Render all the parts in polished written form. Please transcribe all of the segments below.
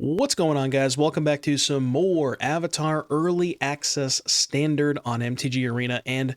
What's going on, guys? Welcome back to some more Avatar Early Access Standard on MTG Arena, and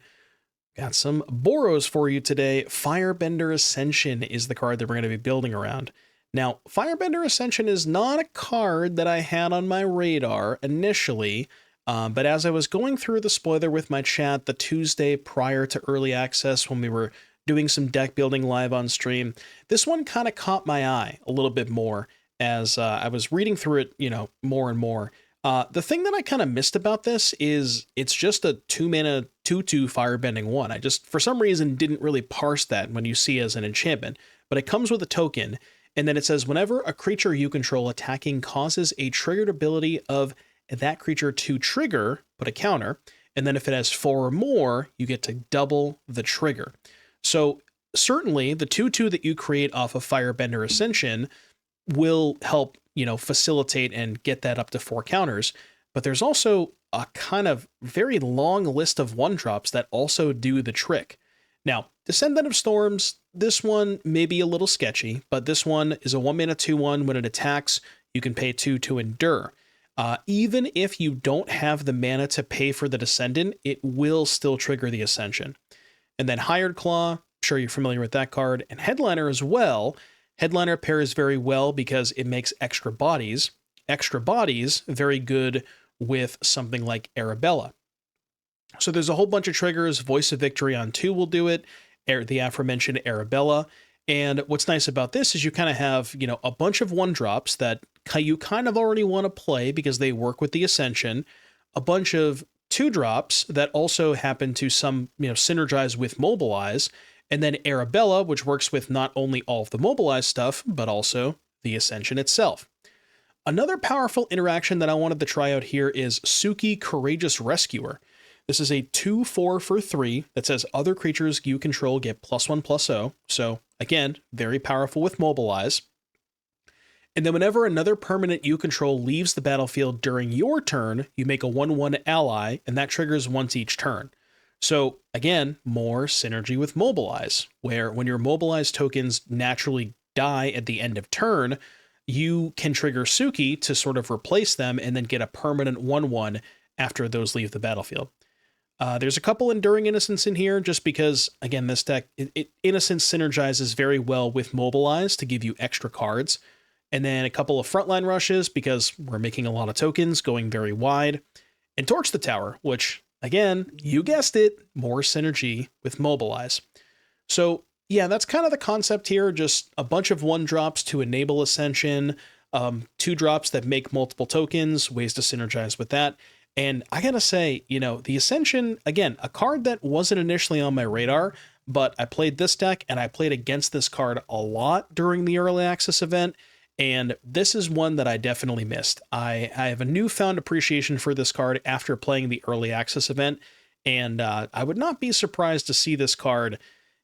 got some Boros for you today. Firebender Ascension is the card that we're going to be building around. Now, Firebender Ascension is not a card that I had on my radar initially, but as I was going through the spoiler with my chat the Tuesday prior to Early Access when we were doing some deck building live on stream, this one kind of caught my eye a little bit more as I was reading through it, more and more. The thing that I kind of missed about this is it's just a 2-mana 2/2 firebending one. I just, for some reason, didn't really parse that when you see it as an enchantment, but it comes with a token, and then it says whenever a creature you control attacking causes a triggered ability of that creature to trigger, put a counter, and then if it has 4 or more, you get to double the trigger. So certainly the 2/2 that you create off of Firebender Ascension will help, facilitate and get that up to 4 counters. But there's also a kind of very long list of 1-drops that also do the trick. Now, Descendant of Storms, this one may be a little sketchy, but this one is a 1-mana 2/1. When it attacks, you can pay 2 to endure. Even if you don't have the mana to pay for the Descendant, it will still trigger the Ascension. And then Hired Claw, I'm sure you're familiar with that card, and Headliner as well. Headliner pairs very well because it makes extra bodies. Extra bodies, very good with something like Arabella. So there's a whole bunch of triggers. Voice of Victory on 2 will do it. The aforementioned Arabella. And what's nice about this is you kind of have, a bunch of 1-drops that you kind of already want to play because they work with the Ascension. A bunch of 2-drops that also happen to synergize with Mobilize. And then Arabella, which works with not only all of the Mobilize stuff, but also the Ascension itself. Another powerful interaction that I wanted to try out here is Suki, Courageous Rescuer. This is a 2/4 for 3 that says other creatures you control get +1/+0. So again, very powerful with Mobilize. And then whenever another permanent you control leaves the battlefield during your turn, you make a 1/1 ally, and that triggers once each turn. So again, more synergy with Mobilize, where when your Mobilize tokens naturally die at the end of turn, you can trigger Suki to sort of replace them and then get a permanent 1/1 after those leave the battlefield. There's a couple Enduring Innocence in here just because, again, this deck, Innocence synergizes very well with Mobilize to give you extra cards. And then a couple of Frontline Rushes because we're making a lot of tokens going very wide. And Torch the Tower, which, again, you guessed it, more synergy with Mobilize. So yeah, that's kind of the concept here. Just a bunch of 1-drops to enable Ascension, 2-drops that make multiple tokens, ways to synergize with that. And I gotta say, the Ascension, again, a card that wasn't initially on my radar, but I played this deck and I played against this card a lot during the Early Access event. And this is one that I definitely missed. I have a newfound appreciation for this card after playing the Early Access event, and I would not be surprised to see this card,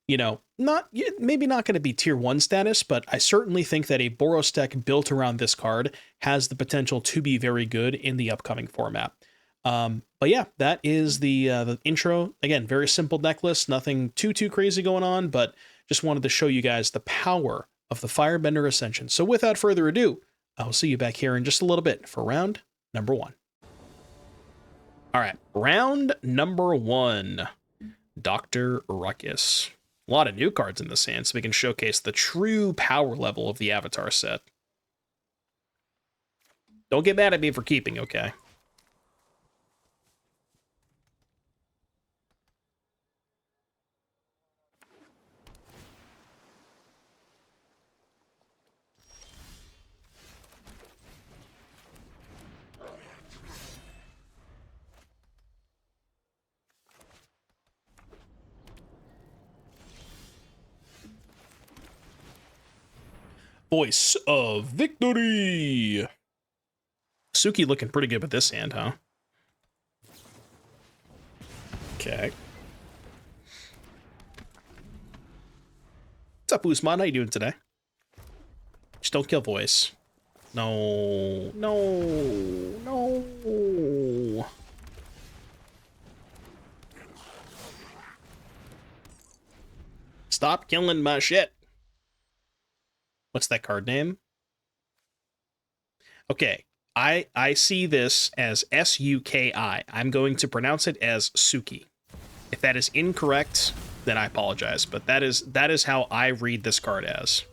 maybe not going to be tier 1 status, but I certainly think that a Boros deck built around this card has the potential to be very good in the upcoming format. But yeah, that is the intro. Again, very simple deck list, nothing too crazy going on, but just wanted to show you guys the power of the Firebender Ascension. So without further ado, I'll see you back here in just a little bit for round number 1. All right, round number 1, Dr. Ruckus. A lot of new cards in this hand, so we can showcase the true power level of the Avatar set. Don't get mad at me for keeping, okay? Voice of Victory! Suki looking pretty good with this hand, huh? Okay. What's up, Usman? How you doing today? Just don't kill Voice. No. Stop killing my shit. What's that card name? Okay, I see this as S-U-K-I. I'm going to pronounce it as Suki. If that is incorrect, then I apologize, but that is how I read this card as.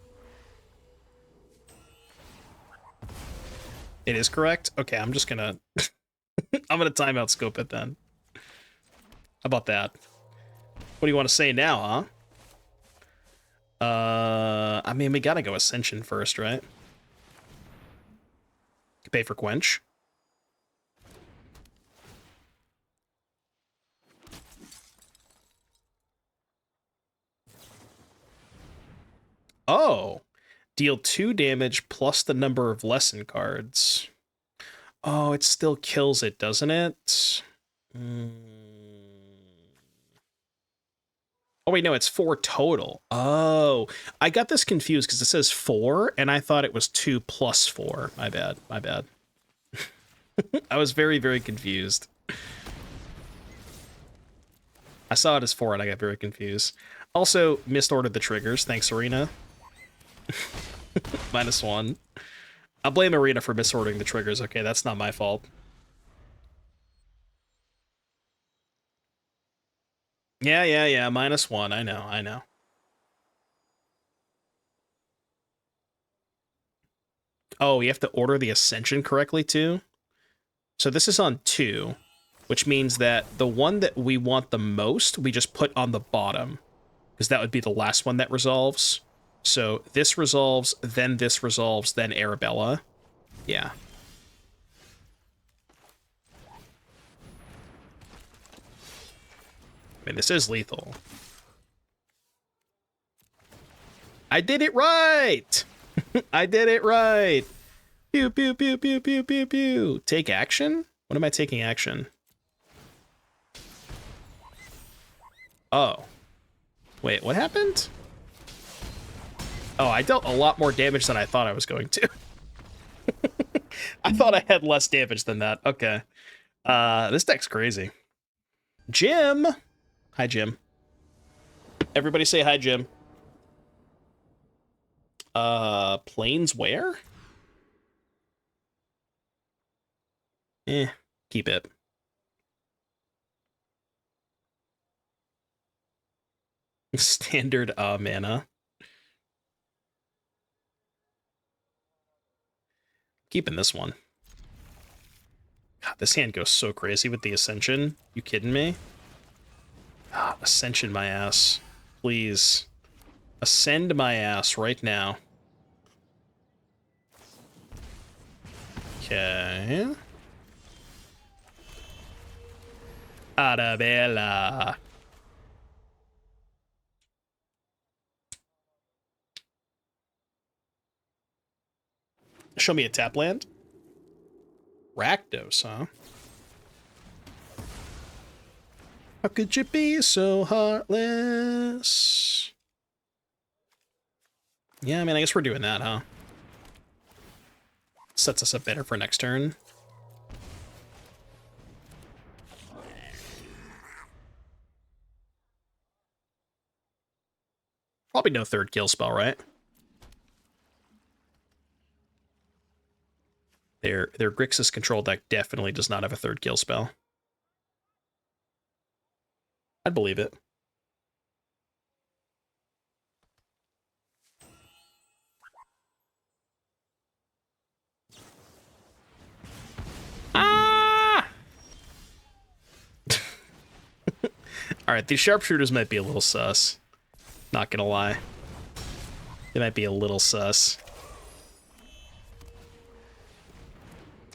It is correct? Okay, I'm just gonna I'm gonna timeout scope it then. How about that? What do you want to say now, huh? I mean, we gotta go Ascension first, right? Pay for Quench. Oh, deal 2 damage plus the number of lesson cards. Oh, it still kills it, doesn't it? Oh, wait, no, it's 4 total. Oh, I got this confused because it says 4, and I thought it was 2 plus 4. My bad, my bad. I was very, very confused. I saw it as 4, and I got very confused. Also, misordered the triggers. Thanks, Arena. -1. I'll blame Arena for misordering the triggers. Okay, that's not my fault. Yeah, -1. I know, I know. Oh, you have to order the Ascension correctly, too? So this is on 2, which means that the one that we want the most, we just put on the bottom, because that would be the last one that resolves. So this resolves, then Arabella. Yeah. I mean, this is lethal. I did it right! I did it right! Pew, pew, pew, pew, pew, pew, pew. Take action? What am I taking action? Oh. Wait, what happened? Oh, I dealt a lot more damage than I thought I was going to. I thought I had less damage than that. Okay. This deck's crazy. Jim! Hi, Jim. Everybody say hi, Jim. Planes where? Keep it. Standard mana. Keeping this one. God, this hand goes so crazy with the Ascension. You kidding me? Ah, Ascension my ass. Please. Ascend my ass right now. Okay. Arabella. Show me a tap land. Rakdos, huh? How could you be so heartless? Yeah, I mean, I guess we're doing that, huh? Sets us up better for next turn. Probably no third kill spell, right? Their Grixis control deck definitely does not have a third kill spell. I'd believe it. Ah! Alright, these sharpshooters might be a little sus. Not gonna lie. They might be a little sus.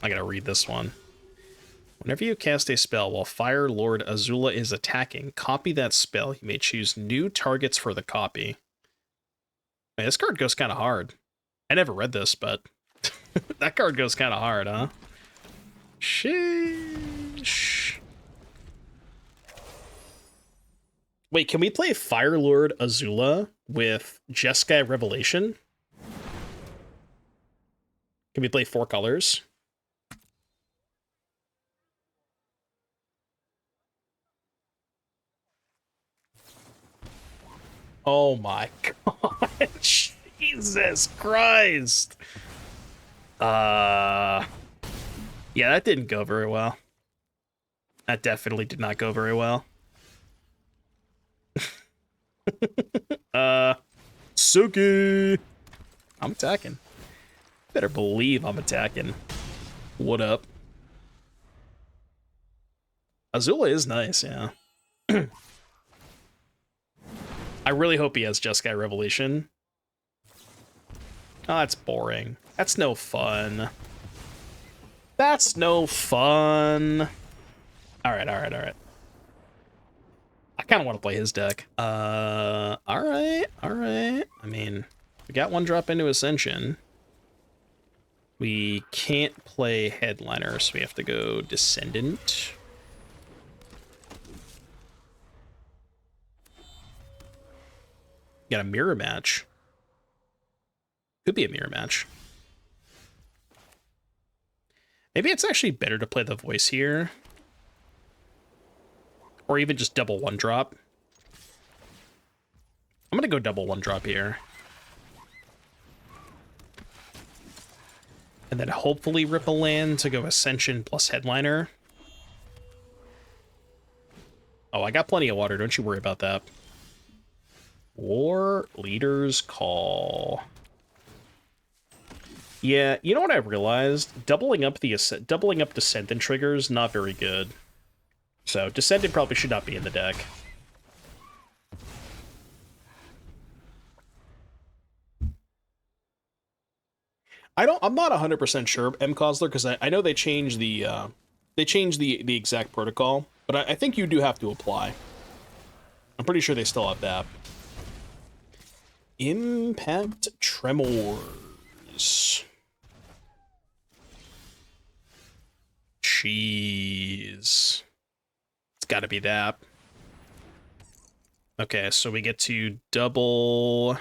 I gotta read this one. Whenever you cast a spell while Fire Lord Azula is attacking, copy that spell. You may choose new targets for the copy. Man, this card goes kind of hard. I never read this, but that card goes kind of hard, huh? Sheesh. Wait, can we play Fire Lord Azula with Jeskai Revelation? Can we play 4 colors? Oh my god. Jesus Christ. Yeah, that didn't go very well. That definitely did not go very well. Suki! I'm attacking. Better believe I'm attacking. What up? Azula is nice, yeah. I really hope he has Jeskai Revelation. Oh, that's boring. That's no fun. That's no fun. Alright. I kind of want to play his deck. Alright. I mean, we got one drop into Ascension. We can't play Headliner, so we have to go Descendant. Got a mirror match. Could be a mirror match. Maybe it's actually better to play the voice here. Or even just double one drop. I'm gonna go double one drop here. And then hopefully rip a land to go Ascension plus Headliner. Oh, I got plenty of water. Don't you worry about that. War Leader's Call. Yeah, you know what I've realized? Doubling up Descendant triggers, not very good. So, Descendant probably should not be in the deck. I'm not 100% sure, M. Cosler, because I know they changed the exact protocol, but I think you do have to apply. I'm pretty sure they still have that. Impact Tremors. Jeez. It's gotta be that. Okay, so we get to double...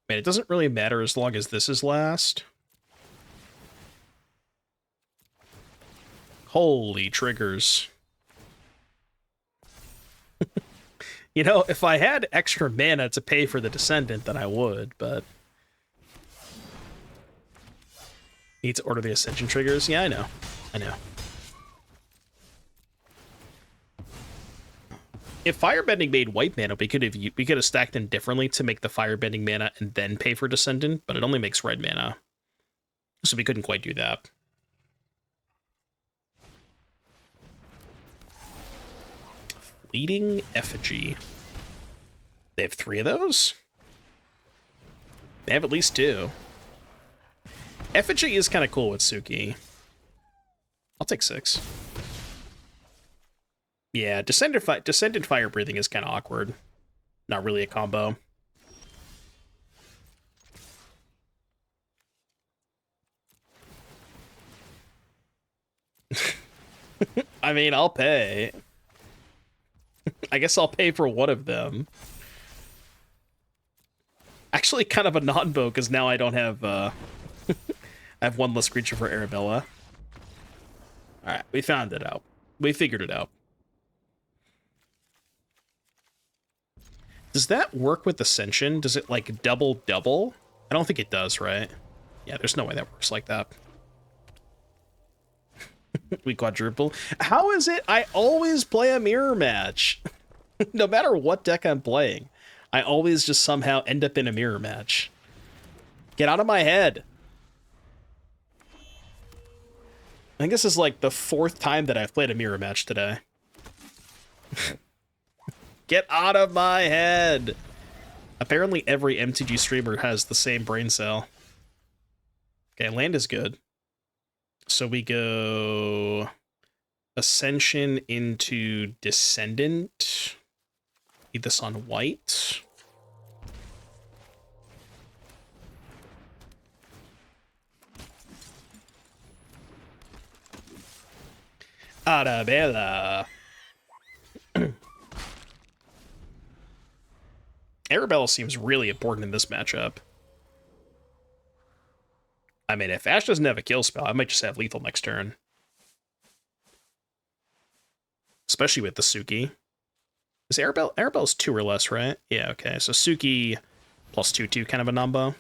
Man, it doesn't really matter as long as this is last. Holy triggers. You know, if I had extra mana to pay for the Descendant, then I would, but... Need to order the Ascension triggers? Yeah, I know. If Firebending made white mana, we could have stacked them differently to make the Firebending mana and then pay for Descendant, but it only makes red mana. So we couldn't quite do that. Fleeting Effigy. They have 3 of those? They have at least 2. Effigy is kind of cool with Suki. I'll take 6. Yeah, Descendant Fire Breathing is kind of awkward. Not really a combo. I mean, I'll pay. I guess I'll pay for one of them. Actually, kind of a non-vote, because now I don't have, I have one less creature for Arabella. Alright, we found it out. We figured it out. Does that work with Ascension? Does it, like, double-double? I don't think it does, right? Yeah, there's no way that works like that. We quadruple. How is it I always play a mirror match? No matter what deck I'm playing, I always just somehow end up in a mirror match. Get out of my head. I think this is like the 4th time that I've played a mirror match today. Get out of my head. Apparently every MTG streamer has the same brain cell. Okay, land is good. So we go Ascension into Descendant. Need this on white. Arabella. Arabella seems really important in this matchup. I mean, if Ash doesn't have a kill spell, I might just have lethal next turn. Especially with the Suki. Is Arabella's 2 or less, right? Yeah, okay. So Suki plus 2/2 kind of a number.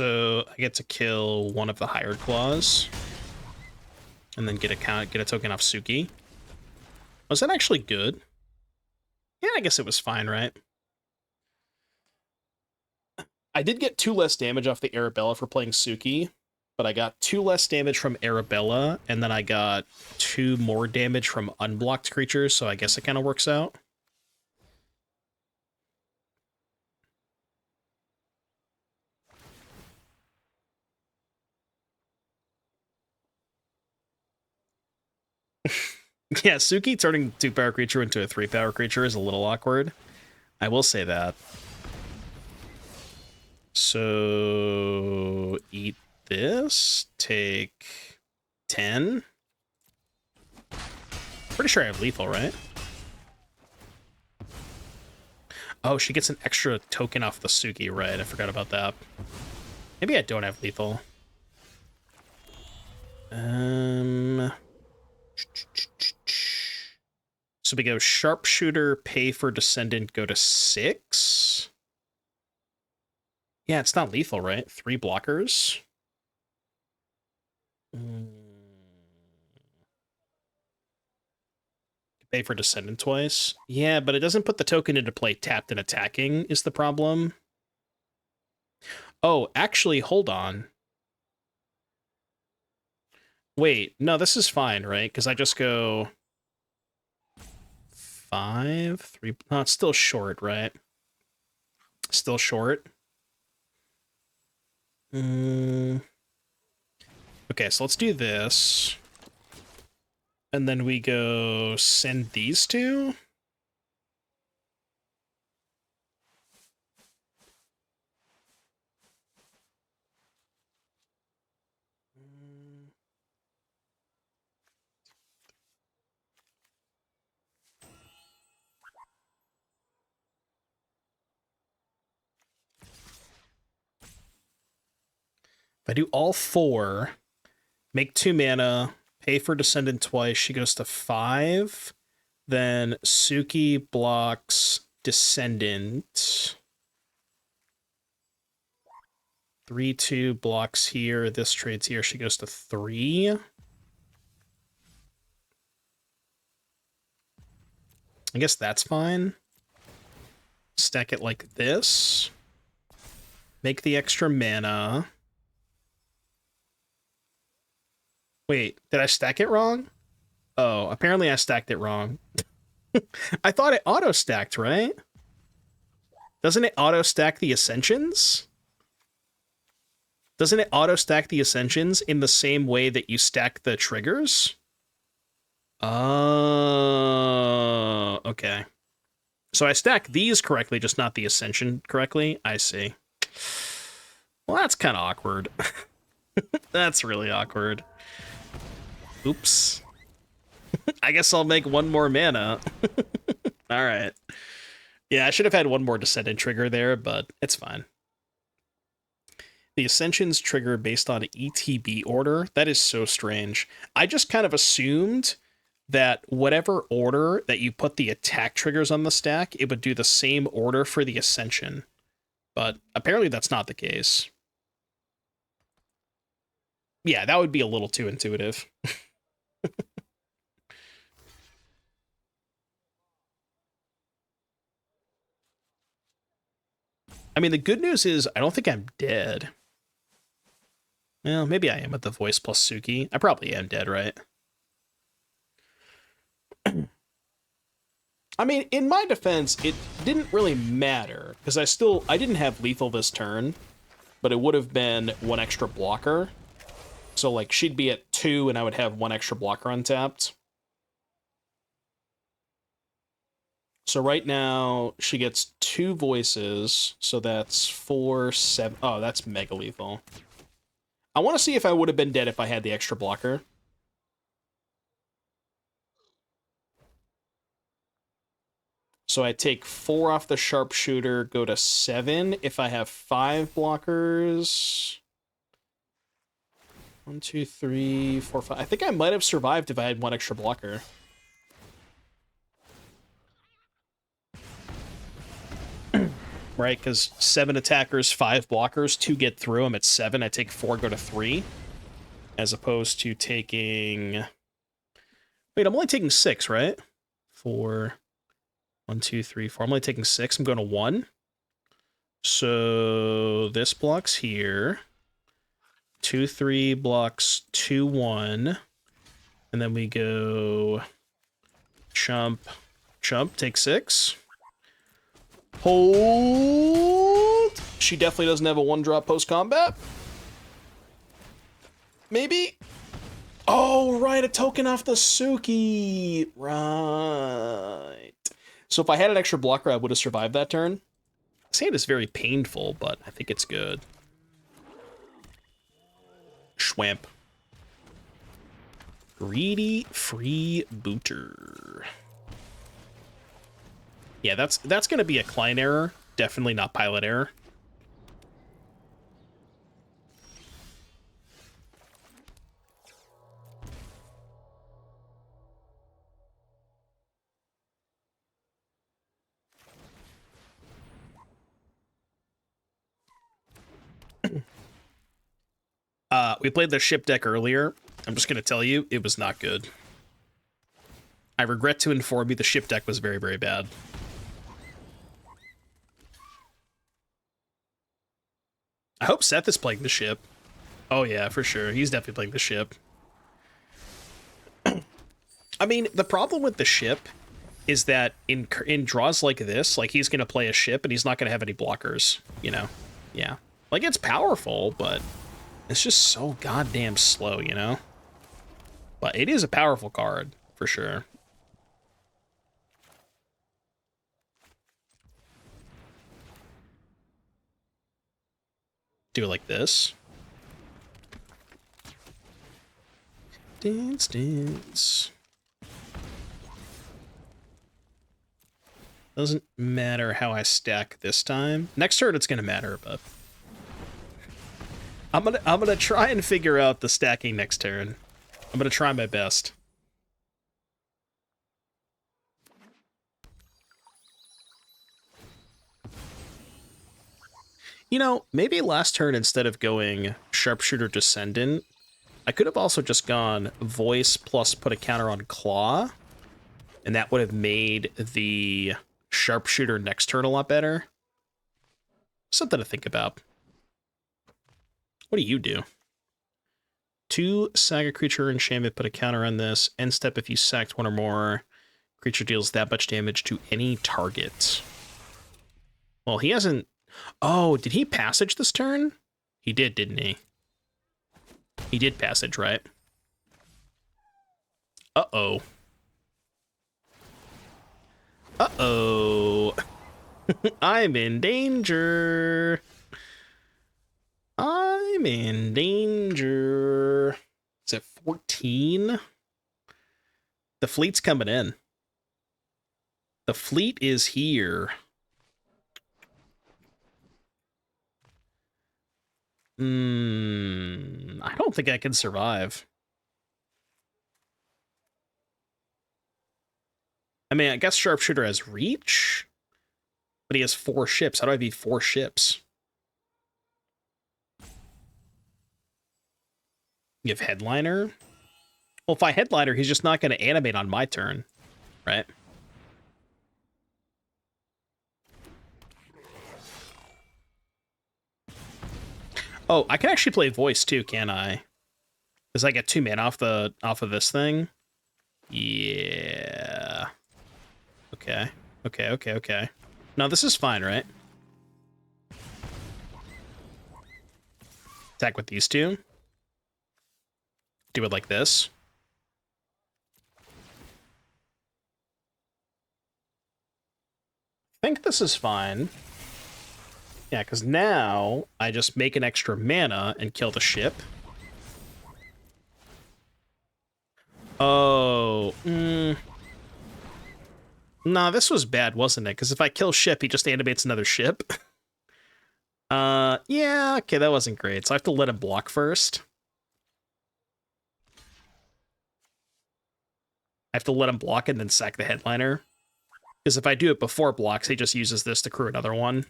So I get to kill one of the hired claws, and then get a token off Suki. Was that actually good? Yeah, I guess it was fine, right? I did get 2 less damage off the Arabella for playing Suki, but I got 2 less damage from Arabella, and then I got 2 more damage from unblocked creatures, so I guess it kind of works out. Yeah, Suki turning 2-power creature into a 3-power creature is a little awkward. I will say that. So eat this, take 10. Pretty sure I have lethal, right? Oh, she gets an extra token off the Suki, right? I forgot about that. Maybe I don't have lethal. So we go Sharpshooter, pay for Descendant, go to 6. Yeah, it's not lethal, right? 3 blockers. Pay for Descendant twice. Yeah, but it doesn't put the token into play tapped and attacking is the problem. Oh, actually, hold on. Wait, no, this is fine, right? Because I just go 5, 3. No, it's still short, right? Still short. Okay, so let's do this. And then we go send these 2. If I do all 4, make 2 mana, pay for Descendant twice, she goes to 5. Then Suki blocks Descendant. 3/2 blocks here. This trades here. She goes to 3. I guess that's fine. Stack it like this. Make the extra mana. Wait, did I stack it wrong? Oh, apparently I stacked it wrong. I thought it auto-stacked, right? Doesn't it auto-stack the Ascensions? Doesn't it auto-stack the Ascensions in the same way that you stack the triggers? Oh, okay. So I stack these correctly, just not the Ascension correctly? I see. Well, that's kind of awkward. That's really awkward. Oops. I guess I'll make 1 more mana. All right. Yeah, I should have had 1 more Descendant trigger there, but it's fine. The Ascensions trigger based on ETB order. That is so strange. I just kind of assumed that whatever order that you put the attack triggers on the stack, it would do the same order for the Ascension. But apparently that's not the case. Yeah, that would be a little too intuitive. I mean, the good news is I don't think I'm dead. Well, maybe I am with the voice plus Suki. I probably am dead, right? I mean, in my defense, it didn't really matter, because I didn't have lethal this turn, but it would have been 1 extra blocker. So, like, she'd be at 2, and I would have 1 extra blocker untapped. So right now, she gets 2 voices, so that's 4, 7... Oh, that's mega lethal. I want to see if I would have been dead if I had the extra blocker. So I take 4 off the Sharpshooter, go to 7. If I have 5 blockers... 1, 2, 3, 4, 5... I think I might have survived if I had 1 extra blocker. right? Because 7 attackers, 5 blockers, 2 get through. I'm at 7. I take 4, go to 3. As opposed to taking... Wait, I'm only taking 6, right? 4... 1, 2, 3, 4. I'm only taking 6. I'm going to 1. So this blocks here. 2, 3 blocks 2, 1. And then we go chump, chump, take 6. Hold. She definitely doesn't have a 1-drop post-combat. Maybe. Oh, right, a token off the Suki. Right. So if I had an extra blocker, I would have survived that turn. Sand is very painful, but I think it's good. Schwamp. Greedy freebooter. Yeah, that's going to be a client error. Definitely not pilot error. We played the ship deck earlier. I'm just going to tell you, it was not good. I regret to inform you the ship deck was very, very bad. I hope Seth is playing the ship. Oh yeah, for sure. He's definitely playing the ship. I mean, the problem with the ship is that in draws like this, like he's going to play a ship and he's not going to have any blockers, you know? Yeah. Like, it's powerful, but it's just so goddamn slow, you know? But it is a powerful card, for sure. Do it like this. Dance, dance. Doesn't matter how I stack this time. Next turn it's gonna matter, but I'm gonna try and figure out the stacking next turn. I'm gonna try my best. You know, maybe last turn, instead of going Sharpshooter Descendant, I could have also just gone Voice plus put a counter on Claw, and that would have made the Sharpshooter next turn a lot better. Something to think about. What do you do? 2, sack a creature, enchant it, put a counter on this. End step, if you sacked 1 or more, creature deals that much damage to any target. Well, he hasn't... Oh, did he passage this turn? He did, didn't he? He did passage, right? Uh-oh. Uh-oh. I'm in danger. I'm in danger. Is it 14? The fleet's coming in. The fleet is here. I don't think I can survive. I mean, I guess Sharpshooter has reach, but he has 4 ships. How do I beat 4 ships? You have Headliner? Well, if I Headliner, he's just not going to animate on my turn, right? Oh, I can actually play Voice too, can I? Because I get 2 mana off of this thing. Yeah. Okay. Okay. No, this is fine, right? Attack with these 2. Do it like this. I think this is fine. Yeah, because now I just make an extra mana and kill the ship. Oh. Nah, this was bad, wasn't it? Because if I kill ship, he just animates another ship. Yeah, okay, that wasn't great. So I have to let him block first. I have to let him block and then sack the Headliner. Because if I do it before blocks, he just uses this to crew another one.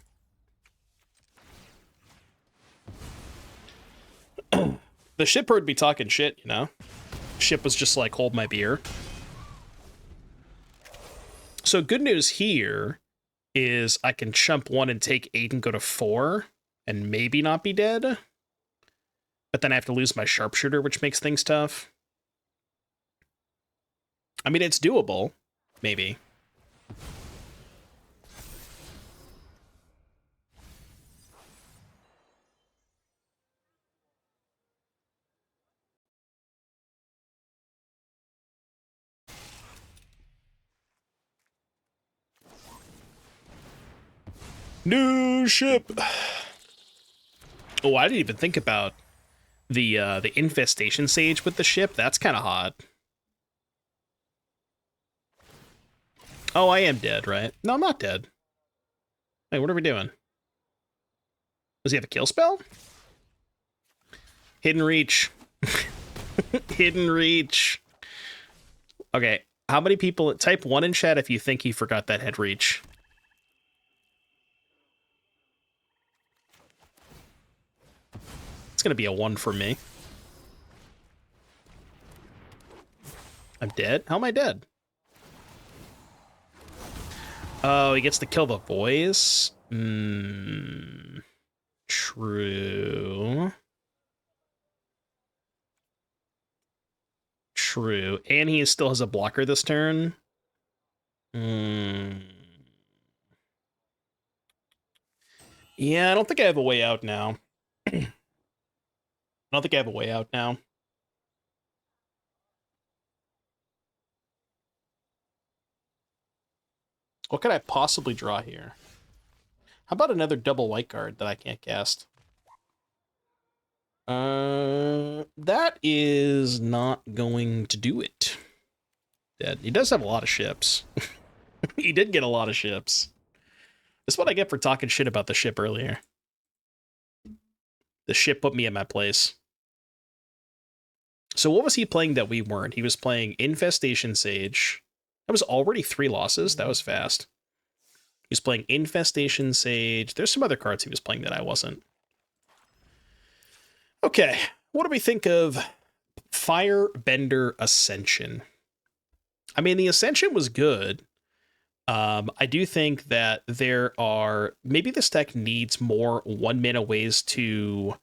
The shipper would be talking shit, you know? Ship was just like, hold my beer. So good news here is I can chump 1 and take 8 and go to 4 and maybe not be dead. But then I have to lose my sharpshooter, which makes things tough. I mean, it's doable. Maybe. New ship. Oh, I didn't even think about the infestation sage with the ship. That's kind of hot. Oh, I am dead, right? No, I'm not dead. Hey, what are we doing? Does he have a kill spell? Hidden reach. Hidden reach. Okay, how many people... Type 1 in chat if you think he forgot that head reach. It's gonna be a 1 for me. I'm dead? How am I dead? Oh, he gets to kill the voice? True. True. And he still has a blocker this turn? Yeah, I don't think I have a way out now. I don't think I have a way out now. What could I possibly draw here? How about another double white card that I can't cast? That is not going to do it. Dead. He does have a lot of ships. He did get a lot of ships. That's what I get for talking shit about the ship earlier. The ship put me in my place. So what was he playing that we weren't? He was playing Infestation Sage. That was already 3 losses. That was fast. He was playing Infestation Sage. There's some other cards he was playing that I wasn't. Okay, what do we think of Firebender Ascension? I mean, the Ascension was good. I do think that there are... Maybe this deck needs more 1-mana ways to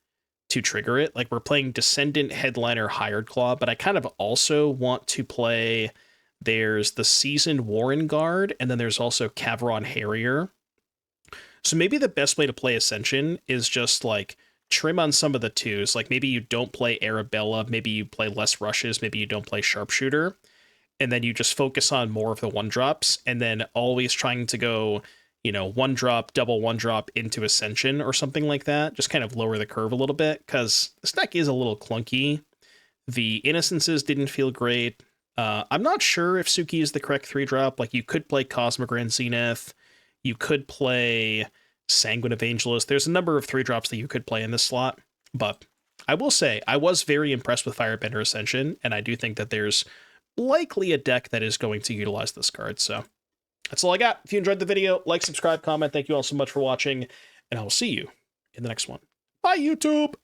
trigger it. Like, we're playing Descendant, Headliner, Hired Claw, but I kind of also want to play... There's the Seasoned Warren Guard, and then there's also Caveron Harrier. So maybe the best way to play Ascension is just, like, trim on some of the 2s. Like, maybe you don't play Arabella, maybe you play less rushes, maybe you don't play Sharpshooter, and then you just focus on more of the 1-drops, and then always trying to go, you know, 1-drop, double 1-drop into Ascension or something like that. Just kind of lower the curve a little bit, because this deck is a little clunky. The Innocences didn't feel great. I'm not sure if Suki is the correct 3-drop. Like, you could play Cosmogrand Zenith. You could play Sanguine Evangelist. There's a number of 3-drops that you could play in this slot. But I will say, I was very impressed with Firebender Ascension, and I do think that there's likely a deck that is going to utilize this card. So that's all I got. If you enjoyed the video, like, subscribe, comment. Thank you all so much for watching, and I will see you in the next one. Bye, YouTube!